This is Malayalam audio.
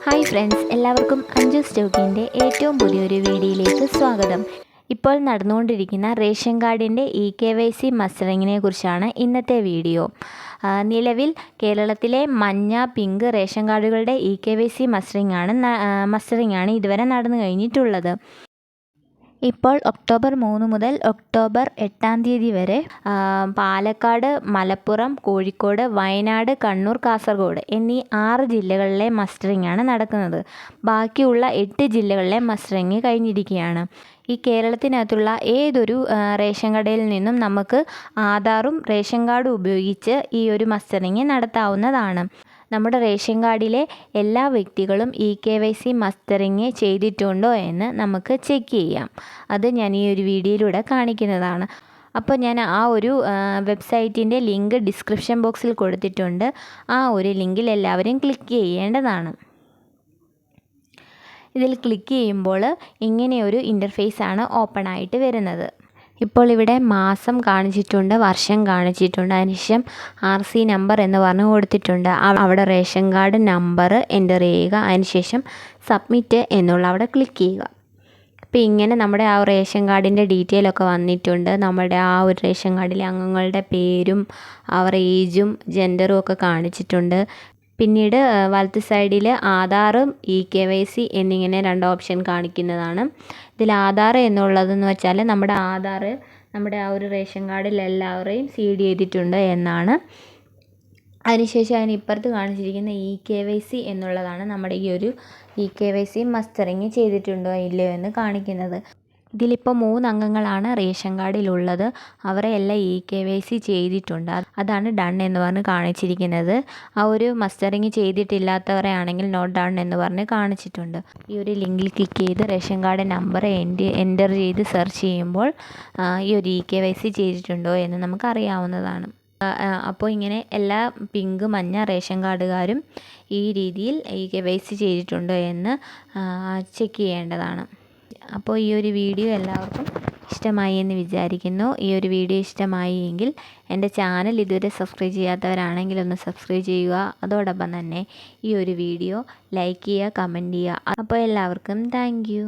ഹായ് ഫ്രണ്ട്സ്, എല്ലാവർക്കും അഞ്ജു സ്റ്റോക്കിൻ്റെ ഏറ്റവും പുതിയൊരു വീഡിയോയിലേക്ക് സ്വാഗതം. ഇപ്പോൾ നടന്നുകൊണ്ടിരിക്കുന്ന റേഷൻ കാർഡിൻ്റെ KYC മസ്റ്ററിങ്ങിനെ കുറിച്ചാണ് ഇന്നത്തെ വീഡിയോ. നിലവിൽ കേരളത്തിലെ മഞ്ഞ, പിങ്ക് റേഷൻ കാർഡുകളുടെ KYC മസ്റ്ററിംഗ് ആണ് ഇതുവരെ നടന്നു കഴിഞ്ഞിട്ടുള്ളത്. ഇപ്പോൾ ഒക്ടോബർ 3 മുതൽ ഒക്ടോബർ 8 വരെ പാലക്കാട്, മലപ്പുറം, കോഴിക്കോട്, വയനാട്, കണ്ണൂർ, കാസർഗോഡ് എന്നീ 6 ജില്ലകളിലെ മസ്റ്ററിംഗ് ആണ് നടക്കുന്നത്. ബാക്കിയുള്ള 8 ജില്ലകളിലെ മസ്റ്ററിംഗ് കഴിഞ്ഞിരിക്കുകയാണ്. ഈ കേരളത്തിനകത്തുള്ള ഏതൊരു റേഷൻ കടയിൽ നിന്നും നമുക്ക് ആധാറും റേഷൻ കാർഡും ഉപയോഗിച്ച് ഈ ഒരു മസ്റ്ററിംഗ് നടത്താവുന്നതാണ്. നമ്മുടെ റേഷൻ കാർഡിലെ എല്ലാ വ്യക്തികളും KYC മസ്റ്ററിംഗ് ചെയ്തിട്ടുണ്ടോ എന്ന് നമുക്ക് ചെക്ക് ചെയ്യാം. അത് ഞാൻ ഈ ഒരു വീഡിയോയിലൂടെ കാണിക്കുന്നതാണ്. അപ്പോൾ ഞാൻ ആ ഒരു വെബ്സൈറ്റിൻ്റെ ലിങ്ക് ഡിസ്ക്രിപ്ഷൻ ബോക്സിൽ കൊടുത്തിട്ടുണ്ട്. ആ ഒരു ലിങ്കിൽ എല്ലാവരും ക്ലിക്ക് ചെയ്യേണ്ടതാണ്. ഇതിൽ ക്ലിക്ക് ചെയ്യുമ്പോൾ ഇങ്ങനെയൊരു ഇൻ്റർഫേസാണ് ഓപ്പൺ ആയിട്ട് വരുന്നത്. ഇപ്പോൾ ഇവിടെ മാസം കാണിച്ചിട്ടുണ്ട്, വർഷം കാണിച്ചിട്ടുണ്ട്, അതിനുശേഷം RC നമ്പർ എന്ന് പറഞ്ഞ് കൊടുത്തിട്ടുണ്ട്. അവിടെ റേഷൻ കാർഡ് നമ്പർ എൻ്റർ ചെയ്യുക, അതിനുശേഷം സബ്മിറ്റ് എന്നുള്ള അവിടെ ക്ലിക്ക് ചെയ്യുക. അപ്പോൾ ഇങ്ങനെ നമ്മുടെ ആ റേഷൻ കാർഡിൻ്റെ ഡീറ്റെയിൽ ഒക്കെ വന്നിട്ടുണ്ട്. നമ്മുടെ ആ ഒരു റേഷൻ കാർഡിലെ അംഗങ്ങളുടെ പേരും അവർ ഏജും ജെൻഡറും ഒക്കെ കാണിച്ചിട്ടുണ്ട്. പിന്നീട് വലത്ത് സൈഡിൽ ആധാറും KYC എന്നിങ്ങനെ 2 ഓപ്ഷൻ കാണിക്കുന്നതാണ്. ഇതിൽ ആധാർ എന്നുള്ളതെന്ന് വെച്ചാൽ നമ്മുടെ ആധാർ നമ്മുടെ ആ ഒരു റേഷൻ കാർഡിൽ എല്ലാവരെയും സീഡ് ചെയ്തിട്ടുണ്ട് എന്നാണ്. അതിനുശേഷം അതിനിപ്പുറത്ത് കാണിച്ചിരിക്കുന്ന KYC എന്നുള്ളതാണ് നമ്മുടെ ഈ ഒരു KYC മസ്റ്ററിങ് ചെയ്തിട്ടുണ്ടോ ഇല്ലയോ എന്ന് കാണിക്കുന്നത്. ഇതിലിപ്പോൾ 3 അംഗങ്ങളാണ് റേഷൻ കാർഡിലുള്ളത്. അവരെ എല്ലാം KYC ചെയ്തിട്ടുണ്ട്. അതാണ് ഡൺ എന്ന് പറഞ്ഞ് കാണിച്ചിരിക്കുന്നത്. ആ ഒരു മസ്റ്ററിങ് ചെയ്തിട്ടില്ലാത്തവരെ ആണെങ്കിൽ നോട്ട് ഡൺ എന്ന് പറഞ്ഞ് കാണിച്ചിട്ടുണ്ട്. ഈ ഒരു ലിങ്കിൽ ക്ലിക്ക് ചെയ്ത് റേഷൻ കാർഡ് നമ്പർ എൻ്റർ ചെയ്ത് സെർച്ച് ചെയ്യുമ്പോൾ ഈ ഒരു KYC ചെയ്തിട്ടുണ്ടോ എന്ന് നമുക്ക് അറിയാവുന്നതാണ്. അപ്പോൾ ഇങ്ങനെ എല്ലാ പിങ്ക്, മഞ്ഞ റേഷൻ കാർഡുകാരും ഈ രീതിയിൽ KYC ചെയ്തിട്ടുണ്ടോ എന്ന് ചെക്ക് ചെയ്യേണ്ടതാണ്. അപ്പോൾ ഈ ഒരു വീഡിയോ എല്ലാവർക്കും ഇഷ്ടമായി എന്ന് വിചാരിക്കുന്നു. ഈ ഒരു വീഡിയോ ഇഷ്ടമായി എങ്കിൽ എൻ്റെ ചാനൽ ഇതുവരെ സബ്സ്ക്രൈബ് ചെയ്യാത്തവരാണെങ്കിൽ ഒന്ന് സബ്സ്ക്രൈബ് ചെയ്യുക. അതോടൊപ്പം തന്നെ ഈ ഒരു വീഡിയോ ലൈക്ക് ചെയ്യുക, കമൻറ്റ് ചെയ്യുക. അപ്പോൾ എല്ലാവർക്കും താങ്ക് യു.